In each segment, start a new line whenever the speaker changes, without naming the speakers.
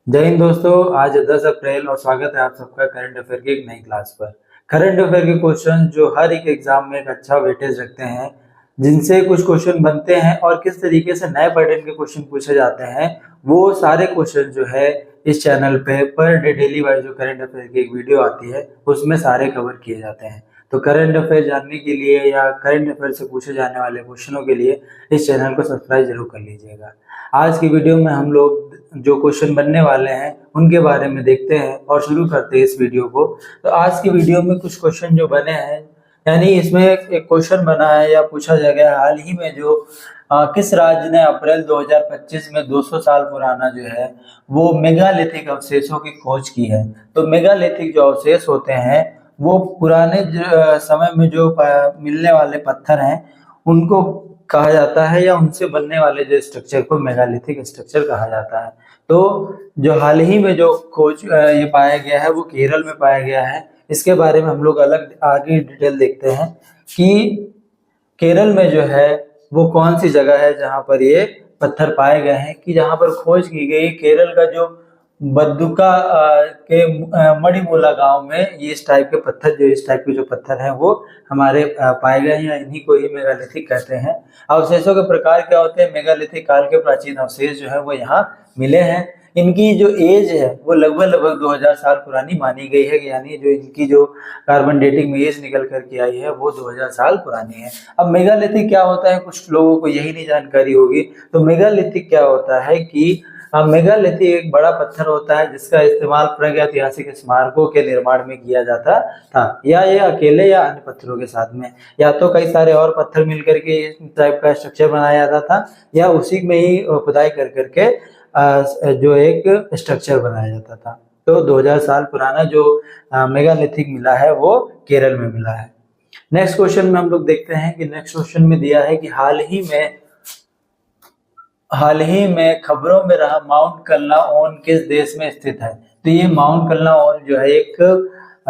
जय हिंद दोस्तों। आज 10 अप्रैल और स्वागत है आप सबका करंट अफेयर की एक नई क्लास पर। करंट अफेयर के क्वेश्चन जो हर एक एग्जाम में एक अच्छा वेटेज रखते हैं, जिनसे कुछ क्वेश्चन बनते हैं और किस तरीके से नए पैटर्न के क्वेश्चन पूछे जाते हैं, वो सारे क्वेश्चन जो है इस चैनल पे पर डे डेली वाइज जो करंट अफेयर की एक वीडियो आती है उसमें सारे कवर किए जाते हैं। तो करंट अफेयर जानने के लिए या करंट अफेयर से पूछे जाने वाले क्वेश्चनों के लिए इस चैनल को सब्सक्राइब जरूर कर लीजिएगा। आज की वीडियो में हम लोग जो क्वेश्चन बनने वाले हैं उनके बारे में देखते हैं और शुरू करते हैं इस वीडियो को। तो आज की वीडियो में कुछ क्वेश्चन जो बने हैं, यानी इसमें एक क्वेश्चन बना है या पूछा जा गया हाल ही में जो किस राज्य ने अप्रैल 2025 में 200 साल पुराना जो है वो मेगालिथिक अवशेषों की खोज की है। तो मेगालिथिक जो अवशेष होते हैं वो पुराने समय में जो मिलने वाले पत्थर हैं उनको कहा जाता है, या उनसे बनने वाले जो स्ट्रक्चर को मेगालिथिक स्ट्रक्चर कहा जाता है। तो जो हाल ही में जो खोज ये पाया गया है वो केरल में पाया गया है। इसके बारे में हम लोग अलग आगे डिटेल देखते हैं कि केरल में जो है वो कौन सी जगह है जहां पर ये पत्थर पाए गए हैं, कि जहां पर खोज की गई केरल का जो बद्दुका के मणिमूला गांव में ये इस टाइप के पत्थर इस टाइप के जो पत्थर हैं वो हमारे पाए गए हैं, या इन्हीं को ही मेगालिथिक कहते हैं। अवशेषों के प्रकार क्या होते हैं? मेगालिथिक काल के प्राचीन अवशेष जो है वो यहाँ मिले हैं। इनकी जो एज है वो लगभग 2000 साल पुरानी मानी गई है, यानी जो इनकी जो कार्बन डेटिंग में एज निकल करके आई है वो 2000 साल पुरानी है। अब मेगालिथिक क्या होता है, कुछ लोगों को यही नहीं जानकारी होगी। तो मेगालिथिक क्या होता है कि मेगालिथिक एक बड़ा पत्थर होता है जिसका इस्तेमाल प्रागैतिहासिक स्मारकों के निर्माण में किया जाता था, या ये अकेले या अन्य पत्थरों के साथ में, या तो कई सारे और पत्थर मिलकर के इस टाइप का स्ट्रक्चर बनाया जाता था, या उसी में ही खुदाई कर करके जो एक स्ट्रक्चर बनाया जाता था। तो 2000 साल पुराना जो मेगालिथिक मिला है वो केरल में मिला है। नेक्स्ट क्वेश्चन में हम लोग देखते हैं कि नेक्स्ट क्वेश्चन में दिया है कि हाल ही में खबरों में रहा माउंट कल्लाओन किस देश में स्थित है? तो ये माउंट कल्लाओन जो है एक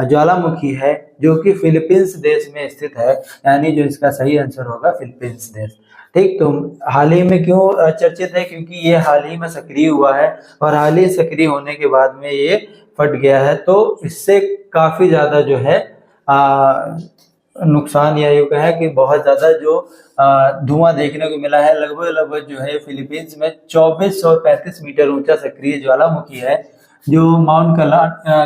ज्वालामुखी है जो कि फिलीपींस देश में स्थित है, यानी जो इसका सही आंसर होगा फिलीपींस देश। ठीक, तो हाल ही में क्यों चर्चित है? क्योंकि ये हाल ही में सक्रिय हुआ है और हाल ही सक्रिय होने के बाद में ये फट गया है। तो इससे काफी ज्यादा जो है नुकसान या यूं कहें कि बहुत ज्यादा जो धुआं देखने को मिला है। लगभग जो है फिलीपींस में 2435 मीटर ऊंचा सक्रिय ज्वालामुखी है जो माउंट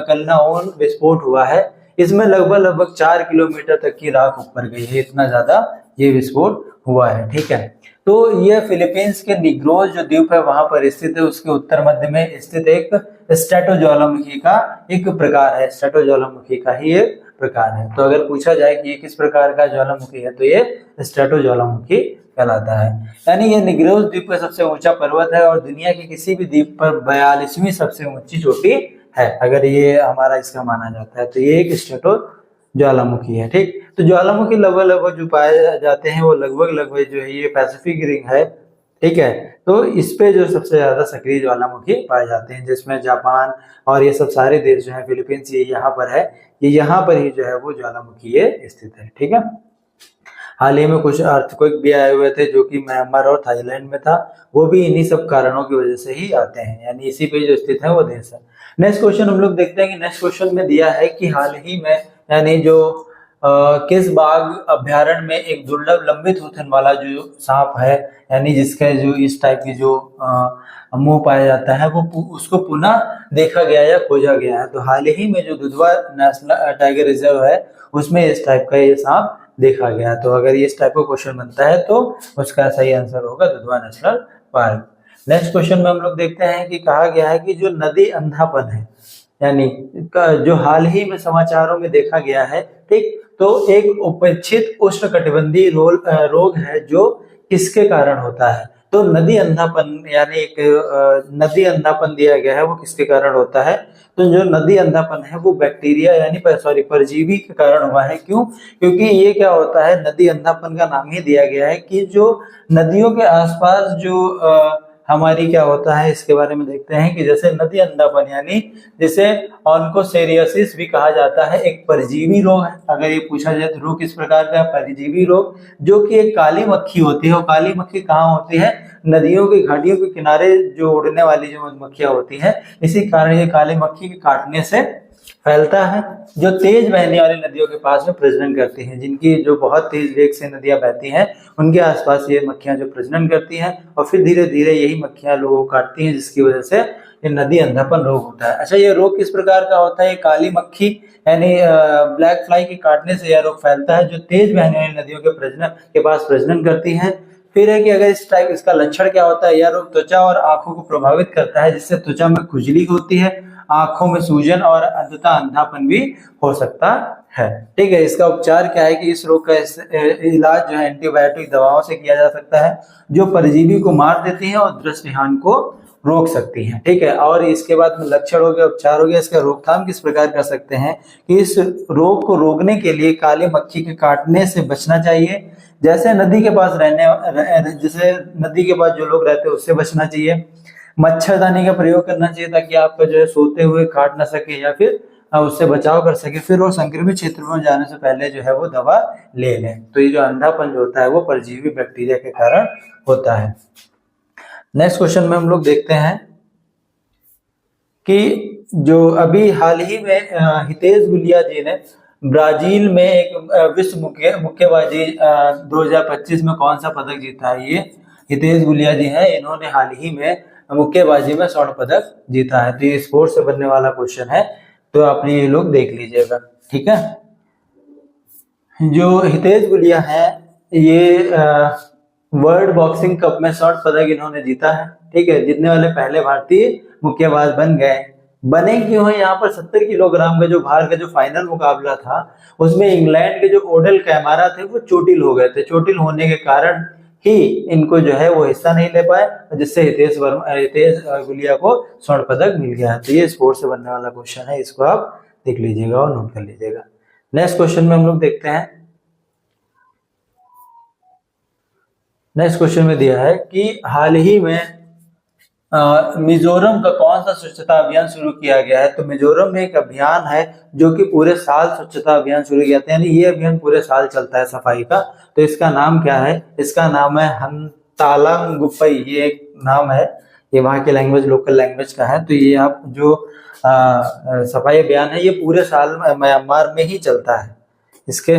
कल्लाओन विस्फोट हुआ है। इसमें लगभग 4 किलोमीटर तक की राख ऊपर गई है, इतना ज्यादा ये विस्फोट हुआ है। ठीक है, तो ये फिलीपींस के निग्रोज जो द्वीप है वहां पर स्थित है, उसके उत्तर मध्य में स्थित एक स्ट्रेटो ज्वालामुखी का एक प्रकार है। स्ट्रेटो ज्वालामुखी का ही एक प्रकार है। तो अगर पूछा जाए कि ये किस प्रकार का ज्वालामुखी है तो ये स्ट्रेटो ज्वालामुखी कहलाता है। यानी ये निग्रोज द्वीप का सबसे ऊंचा पर्वत है और दुनिया के किसी भी द्वीप पर 42वीं सबसे ऊंची चोटी है, अगर ये हमारा इसका माना जाता है। तो ये एक स्ट्रेटो ज्वालामुखी है। ठीक, तो ज्वालामुखी लगभग जो पाए जाते हैं वो लगभग जो है ये पैसिफिक रिंग है। ठीक है, तो इस पे जो सबसे ज्यादा सक्रिय ज्वालामुखी पाए जाते हैं, जिसमें जापान और ये सब सारे देश जो है, फिलीपींस ये यहाँ पर है, ये यहाँ पर ही जो है वो ज्वालामुखी ये स्थित है। ठीक है, हाल ही में कुछ अर्थक्वेक भी आए हुए थे जो कि म्यांमार और थाईलैंड में था, वो भी इन्हीं सब कारणों की वजह से ही आते हैं, यानी इसी पे जो स्थित है वो देश है। नेक्स्ट क्वेश्चन हम लोग देखते हैं कि नेक्स्ट क्वेश्चन में दिया है कि हाल ही में यानी जो किस बाघ अभ्यारण्य में एक दुर्लभ लंबी थूथन वाला जो सांप है, यानी जिसका जो इस टाइप की जो मुंह पाया जाता है वो उसको पुनः देखा गया या खोजा गया है। तो हाल ही में जो दुधवा नेशनल टाइगर रिजर्व है उसमें इस टाइप का ये सांप देखा गया। तो अगर ये इस टाइप का क्वेश्चन बनता है तो उसका सही आंसर होगा Dudhwa national park. Next question में हम लोग देखते हैं कि कहा गया है कि जो नदी अंधापन है, यानी जो हाल ही में समाचारों में देखा गया है, ठीक, तो एक उपेक्षित उष्णकटिबंधीय रोग है जो किसके कारण होता है? तो नदी अंधापन, यानी एक नदी अंधापन दिया गया है वो किसके कारण होता है? तो जो नदी अंधापन है वो बैक्टीरिया यानी परजीवी के कारण हुआ है। क्यों? क्योंकि ये क्या होता है, नदी अंधापन का नाम ही दिया गया है कि जो नदियों के आसपास जो हमारी क्या होता है इसके बारे में देखते हैं कि जैसे नदी अंधापन यानी जिसे ऑन्कोसेरियोसिस भी कहा जाता है, एक परजीवी रोग है। अगर ये पूछा जाए तो रोग किस प्रकार का? परजीवी रोग, जो कि एक काली मक्खी होती है। और काली मक्खी कहाँ होती है? नदियों की घाटियों के किनारे जो उड़ने वाली जो मधुमक्खियां होती हैं, इसी कारण ये काली मक्खी के काटने से फैलता है। जो तेज बहने वाली नदियों के पास में प्रजनन करती हैं, जिनकी जो बहुत तेज वेग से नदियां बहती हैं, उनके आसपास ये मक्खियां जो प्रजनन करती हैं और फिर धीरे धीरे यही मक्खियां लोगों को काटती हैं, जिसकी वजह से ये नदी अंधापन रोग होता है। अच्छा, ये रोग किस प्रकार का होता है? ये काली मक्खी यानी ब्लैक फ्लाई के काटने से यह रोग फैलता है, जो तेज बहने वाली नदियों के प्रजनन के पास प्रजनन करती हैं। फिर है कि अगर इसका लक्षण क्या होता है? यह रोग त्वचा और आंखों को प्रभावित करता है, जिससे त्वचा में खुजली होती है, आंखों में सूजन और अंततः अंधापन भी हो सकता है। ठीक है, इसका उपचार क्या है कि इस रोग का इलाज जो है एंटीबायोटिक दवाओं से किया जा सकता है, जो परजीवी को मार देती हैं और दृष्टिहान को रोक सकती हैं। ठीक है, और इसके बाद में लक्षण हो गया, उपचार हो गया। इसका रोकथाम किस प्रकार कर सकते हैं कि इस रोग को रोकने के लिए काली मक्खी के काटने से बचना चाहिए। जैसे नदी के पास जैसे नदी के पास जो लोग रहते हैं उससे बचना चाहिए। मच्छरदानी का प्रयोग करना चाहिए ताकि आपका जो है सोते हुए काट ना सके या फिर उससे बचाव कर सके। फिर वो संक्रमित क्षेत्र में जाने से पहले जो है वो दवा ले लें। तो ये जो अंधापन जो होता है वो परजीवी बैक्टीरिया के कारण होता है। नेक्स्ट क्वेश्चन में हम लोग देखते हैं कि जो अभी हाल ही में हितेश गुलिया जी ने ब्राजील में एक विश्व मुक्केबाजी 2025 में कौन सा पदक जीता है? ये हितेश गुलिया जी हैं, इन्होंने हाल ही में मुक्केबाजी में स्वर्ण पदक जीता है। तो ये स्पोर्ट्स से बनने वाला क्वेश्चन है, तो आपने ये लोग देख लीजिएगा। ठीक है, जो हितेश गुलिया है ये वर्ल्ड बॉक्सिंग कप में स्वर्ण पदक इन्होंने जीता है। ठीक है, जीतने वाले पहले भारतीय मुक्केबाज बन गए। बने क्यों है? यहाँ पर 70 किलोग्राम का जो भार का जो फाइनल मुकाबला था, उसमें इंग्लैंड के जो ओडेल कैमारा थे वो चोटिल हो गए थे। चोटिल होने के कारण ही इनको जो है वो हिस्सा नहीं ले पाए, जिससे हितेश गुलिया को स्वर्ण पदक मिल गया। तो ये स्पोर्ट्स से बनने वाला क्वेश्चन है, इसको आप देख लीजिएगा और नोट कर लीजिएगा। नेक्स्ट क्वेश्चन में हम लोग देखते हैं। नेक्स्ट क्वेश्चन में दिया है कि हाल ही में मिजोरम का कौन सा स्वच्छता अभियान शुरू किया गया है? तो मिजोरम में एक अभियान है जो कि पूरे साल स्वच्छता अभियान शुरू किया जाता है, यानी ये अभियान पूरे साल चलता है सफाई का। तो इसका नाम क्या है? इसका नाम है हंतालांगुपई, ये एक नाम है, ये वहाँ की लैंग्वेज लोकल लैंग्वेज का है। तो ये आप जो सफाई अभियान है ये पूरे साल म्यांमार में ही चलता है। इसके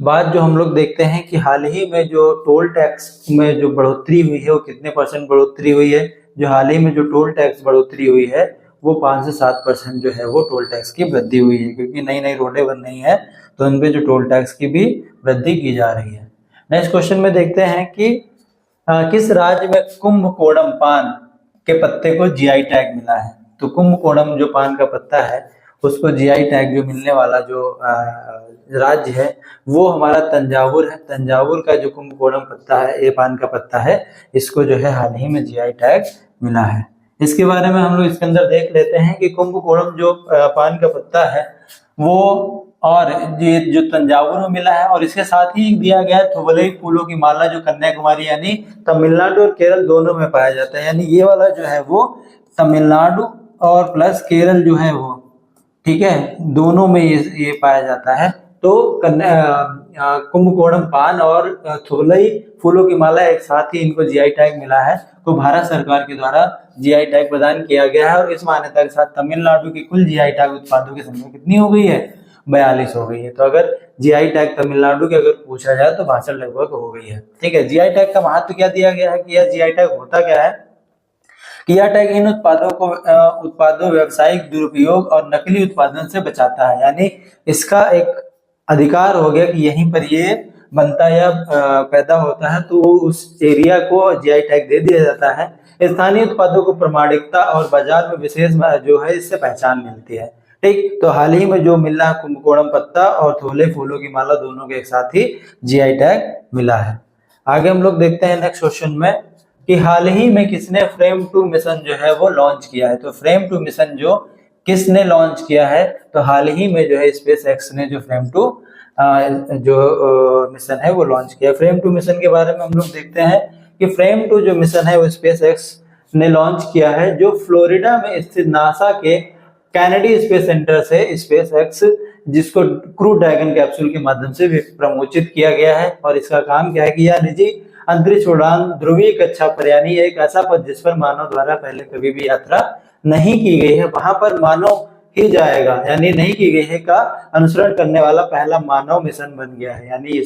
बाद जो हम लोग देखते हैं कि हाल ही में जो टोल टैक्स में जो बढ़ोतरी हुई है वो कितने % बढ़ोतरी हुई है? जो हाल ही में जो टोल टैक्स बढ़ोतरी हुई है वो 5 से 7% जो है वो टोल टैक्स की वृद्धि हुई है, क्योंकि नई नई रोडें बन रही हैं तो उनपे जो टोल टैक्स की भी वृद्धि की जा रही है। नेक्स्ट क्वेश्चन में देखते हैं कि किस राज्य में कुंभकोणम पान के पत्ते को GI टैग मिला है? तो कुंभकोणम जो पान का पत्ता है उसको GI टैग जो मिलने वाला जो राज्य है वो हमारा तंजावुर है। तंजावुर का जो कुंभकोणम पत्ता है, ये पान का पत्ता है, इसको जो है हाल ही में GI टैग मिला है। इसके बारे में हम लोग इसके अंदर देख लेते हैं कि कुंभकोणम जो पान का पत्ता है वो और ये जो तंजावुर में मिला है, और इसके साथ ही दिया गया है थुवलई फूलों की माला जो कन्याकुमारी यानी तमिलनाडु और केरल दोनों में पाया जाता है। यानी ये वाला जो है वो तमिलनाडु और प्लस केरल जो है वो, ठीक है, दोनों में ये पाया जाता है। तो कुंभकोणम पान और थुवलई फूलों की माला एक साथ ही इनको GI टैग मिला है। तो भारत सरकार के द्वारा GI टैग प्रदान किया गया है, और इस मान्यता के साथ तमिलनाडु की कुल GI टैग उत्पादों की संख्या कितनी हो गई है? 42 हो गई है। तो अगर GI टैग तमिलनाडु के अगर पूछा जाए तो 62 लगभग हो गई है। ठीक है, GI टैग का महत्व क्या दिया गया है कि यह GI टैग होता क्या है कि यह टैग इन उत्पादों व्यावसायिक दुरुपयोग और नकली उत्पादन से बचाता है। यानी इसका एक अधिकार हो गया कि यहीं पर ये बनता या पैदा होता है, तो उस एरिया को GI टैग दे दिया जाता है। स्थानीय उत्पादों को प्रामाणिकता और बाजार में विशेष जो है इससे पहचान मिलती है। ठीक, तो हाल ही में जो मिला है कुंभकोणम पत्ता और थुवलई फूलों की माला दोनों के एक साथ ही GI टैग मिला है। आगे हम लोग देखते हैं नेक्स्ट क्वेश्चन में कि हाल ही में किसने फ्रेम 2 मिशन जो है वो लॉन्च किया है? तो फ्रेम 2 मिशन जो किसने लॉन्च किया है? तो हाल ही में जो है SpaceX ने जो फ्रेम 2 जो मिशन है वो लॉन्च किया। फ्रेम 2 मिशन के बारे में हम लोग देखते हैं कि फ्रेम 2 जो मिशन है वो SpaceX ने लॉन्च किया है, जो फ्लोरिडा में स्थित नासा के कैनेडी स्पेस सेंटर से SpaceX, जिसको क्रू ड्रैगन कैप्सूल के माध्यम से भी प्रमोचित किया गया है। और इसका काम क्या है कि यह निजी अंतरिक्ष उड़ान ध्रुवीय कक्षा पर, यानी एक ऐसा पथ जिस पर मानव द्वारा पहले कभी भी यात्रा नहीं की गई है, वहां पर मानव ही जाएगा, यानी नहीं की गई है का अनुसरण करने वाला पहला मानव मिशन बन गया है। यानी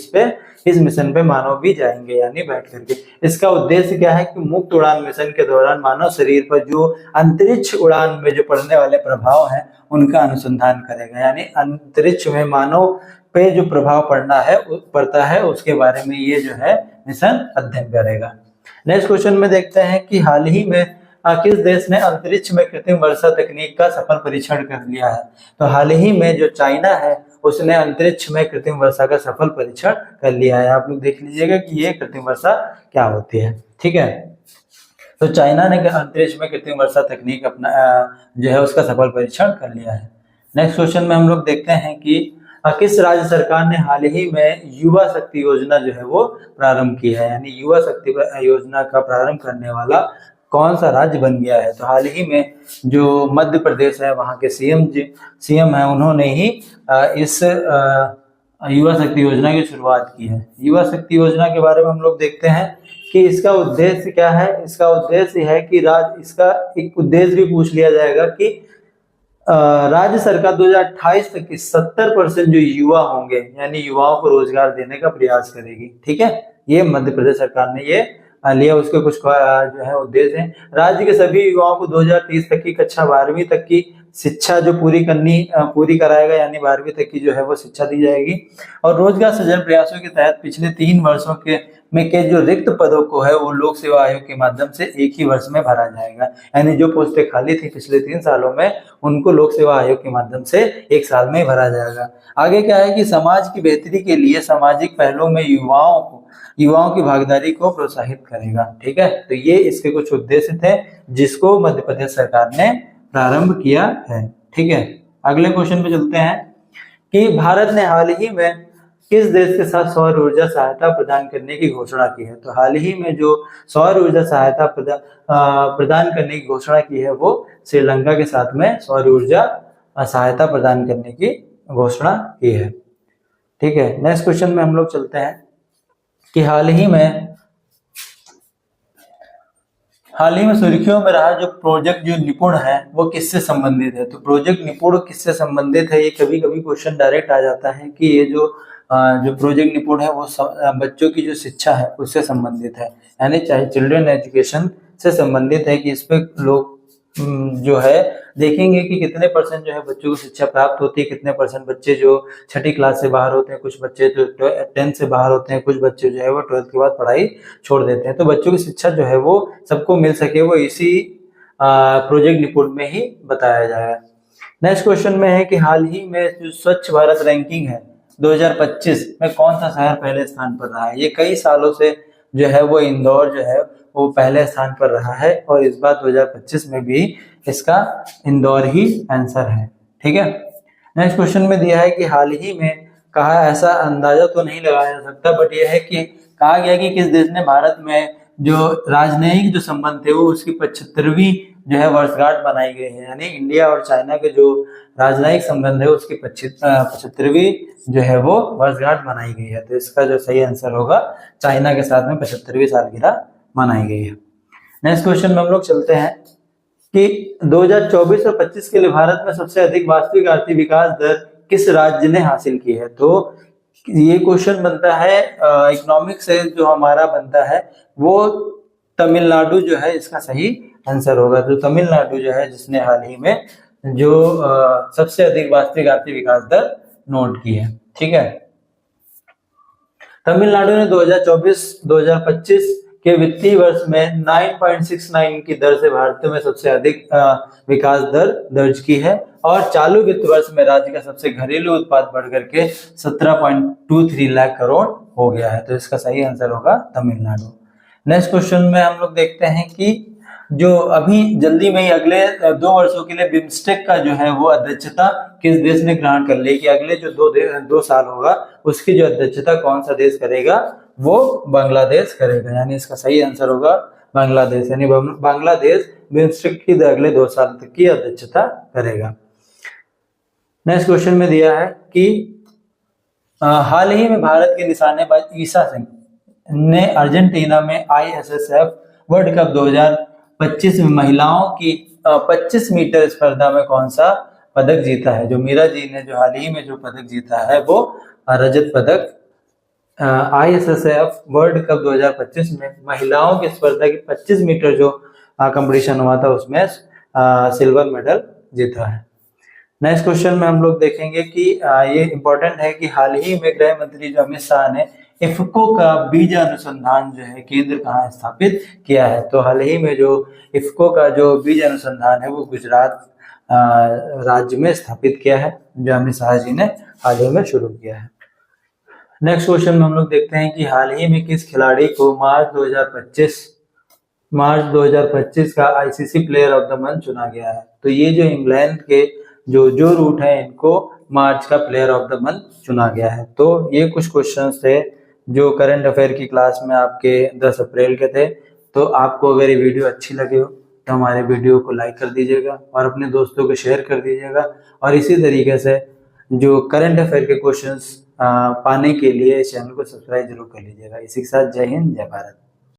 इस मिशन पे मानव भी जाएंगे, यानी बैठ करके। इसका उद्देश्य क्या है कि मुक्त उड़ान मिशन के दौरान मानव शरीर पर जो अंतरिक्ष उड़ान में जो पड़ने वाले प्रभाव हैं उनका अनुसंधान करेगा, यानी अंतरिक्ष में मानव पे जो प्रभाव पड़ता है उसके बारे में ये जो है मिशन अध्ययन करेगा। नेक्स्ट क्वेश्चन में देखते हैं कि हाल ही में किस देश ने अंतरिक्ष में कृत्रिम वर्षा तकनीक का सफल परीक्षण कर लिया है। तो हाल ही में जो चाइना है उसने अंतरिक्ष में कृत्रिम वर्षा का सफल परीक्षण कर लिया है। आप लोग देख लीजिएगा कि ये कृत्रिम वर्षा क्या होती है, ठीक है। तो चाइना ने अंतरिक्ष में कृत्रिम वर्षा तकनीक अपना जो है उसका सफल परीक्षण कर लिया है। नेक्स्ट क्वेश्चन में हम लोग देखते हैं कि किस राज्य सरकार ने हाल ही में युवा शक्ति योजना जो है वो प्रारंभ की है, यानी युवा शक्ति योजना का प्रारंभ करने वाला कौन सा राज्य बन गया है। तो हाल ही में जो मध्य प्रदेश है वहाँ के सीएम है, उन्होंने ही इस युवा शक्ति योजना की शुरुआत की है। युवा शक्ति योजना के बारे में हम लोग देखते हैं कि इसका उद्देश्य क्या है। इसका उद्देश्य है कि इसका एक उद्देश्य भी पूछ लिया जाएगा कि राज्य सरकार 2028 तक की 70% जो युवा होंगे, यानी युवाओं को रोजगार देने का प्रयास करेगी, ठीक है। ये मध्य प्रदेश सरकार ने ये लिया, उसके कुछ जो है उद्देश्य है। राज्य के सभी युवाओं को 2030 तक की कक्षा 12वीं तक की शिक्षा जो पूरी कराएगा, यानी 12वीं तक की जो है वो शिक्षा दी जाएगी। और रोजगार सृजन प्रयासों के तहत पिछले 3 वर्षों के जो रिक्त पदों को है वो लोक सेवा आयोग के माध्यम से एक ही वर्ष में भरा जाएगा, यानी जो पोस्टें खाली थी पिछले 3 सालों में उनको लोक सेवा आयोग के माध्यम से 1 साल में भरा जाएगा। आगे क्या है कि समाज की बेहतरी के लिए सामाजिक पहलों में युवाओं की भागीदारी को प्रोत्साहित करेगा, ठीक है। तो ये इसके कुछ उद्देश्य थे जिसको मध्य प्रदेश सरकार ने प्रारंभ किया है, ठीक है। अगले क्वेश्चन पे चलते हैं कि भारत ने हाल ही में किस देश के साथ सौर ऊर्जा सहायता प्रदान करने की घोषणा की है। तो हाल ही में जो सौर ऊर्जा सहायता प्रदान करने की घोषणा की है वो श्रीलंका के साथ में सौर ऊर्जा सहायता प्रदान करने की घोषणा की है, ठीक है। नेक्स्ट क्वेश्चन में हम लोग चलते हैं कि हाल ही में सुर्खियों में रहा जो प्रोजेक्ट जो निपुण है वो किससे संबंधित है। तो प्रोजेक्ट निपुण किससे संबंधित है, ये कभी कभी क्वेश्चन डायरेक्ट आ जाता है कि ये जो प्रोजेक्ट निपुण है वो बच्चों की जो शिक्षा है उससे संबंधित है, यानी चाहे चिल्ड्रन एजुकेशन से संबंधित है कि इस पे लोग जो है देखेंगे कि कितने % जो है बच्चों को शिक्षा प्राप्त होती है, कितने % बच्चे जो 6ठी क्लास से बाहर होते हैं, कुछ बच्चे जो 10th से बाहर होते हैं, कुछ बच्चे जो है वो 12th के बाद पढ़ाई छोड़ देते हैं। तो बच्चों की शिक्षा जो है वो सबको मिल सके वो इसी प्रोजेक्ट निपुण में ही बताया जाएगा। नेक्स्ट क्वेश्चन में है कि हाल ही में जो स्वच्छ भारत रैंकिंग है 2025 में कौन सा शहर पहले स्थान पर रहा है। ये कई सालों से जो है वो इंदौर जो है वो पहले स्थान पर रहा है और इस बार 2025 में भी इसका इंदौर ही आंसर है, ठीक है। नेक्स्ट क्वेश्चन में दिया है कि हाल ही में कहा, ऐसा अंदाजा तो नहीं लगाया जा सकता बट यह है कि कहा गया कि किस देश ने भारत में जो राजनयिक जो संबंध थे वो उसकी 75वीं जो है वर्षगांठ बनाई गई है, यानी इंडिया और चाइना के जो राजनयिक संबंध है उसकी 75वीं जो है वो वर्षगांठ मनाई गई है। तो इसका जो सही आंसर होगा चाइना के साथ में 75वीं सालगिरह मनाई गई है। नेक्स्ट क्वेश्चन में हम लोग चलते हैं कि 2024 और 25 के लिए भारत में सबसे अधिक वास्तविक आर्थिक विकास दर किस राज्य ने हासिल की है। तो ये क्वेश्चन बनता है इकोनॉमिक्स से जो हमारा बनता है वो तमिलनाडु जो है इसका सही आंसर होगा। तो तमिलनाडु जो है जिसने हाल ही में जो सबसे अधिक वास्तविक आर्थिक विकास दर नोट की है, ठीक है। तमिलनाडु ने 2024-2025 के वित्तीय वर्ष में 9.69 की दर से भारत में सबसे अधिक विकास दर दर्ज की है और चालू वित्त वर्ष में राज्य का सबसे घरेलू उत्पाद बढ़कर के 17.23 लाख करोड़ हो गया है। तो इसका सही आंसर होगा तमिलनाडु। नेक्स्ट क्वेश्चन में हम लोग देखते हैं कि जो अभी जल्दी में ही अगले 2 वर्षों के लिए बिम्स्टेक का जो है वो अध्यक्षता किस देश ने ग्रहण कर ली, कि अगले जो 2 साल होगा उसकी जो अध्यक्षता कौन सा देश करेगा, वो बांग्लादेश करेगा, यानी इसका सही आंसर होगा बांग्लादेश, यानी बांग्लादेश बिम्स्टेक की अगले 2 साल तक की अध्यक्षता करेगा। नेक्स्ट क्वेश्चन में दिया है कि हाल ही में भारत के निशानेबाज ईशा सिंह ने अर्जेंटीना में ISSF वर्ल्ड कप 2025 में महिलाओं की 25 मीटर स्पर्धा में कौन सा पदक जीता है? जो मीरा जी ने जो हाल ही में जो पदक जीता है वो रजत पदक ISSF वर्ल्ड कप 2025 में महिलाओं की स्पर्धा की 25 मीटर जो कंपटीशन हुआ था उसमें सिल्वर मेडल जीता है। नेक्स्ट क्वेश्चन में हम लोग देखेंगे कि ये इम्पोर्टेंट है कि हाल ही में गृह मंत्री जो अमित शाह ने इफ्को का बीज अनुसंधान जो है केंद्र कहाँ स्थापित किया है? तो हाल ही में जो इफ्को का जो बीज अनुसंधान है वो गुजरात राज्य में स्थापित किया है, जो अमित शाह जी ने हाल ही में शुरू किया है। नेक्स्ट क्वेश्चन में हम लोग देखते हैं कि हाल ही में किस खिलाड़ी को मार्च 2025 का ICC player of the month चुना गया है? तो ये जो इंग्लैंड के जो रूट है इनको मार्च का प्लेयर ऑफ द मंथ चुना गया है। तो ये कुछ क्वेश्चंस थे जो करंट अफेयर की क्लास में आपके 10 अप्रैल के थे। तो आपको अगर ये वीडियो अच्छी लगे हो तो हमारे वीडियो को लाइक कर दीजिएगा और अपने दोस्तों को शेयर कर दीजिएगा, और इसी तरीके से जो करंट अफेयर के क्वेश्चंस पाने के लिए इस चैनल को सब्सक्राइब जरूर कर लीजिएगा। इसी के साथ जय हिंद, जय भारत।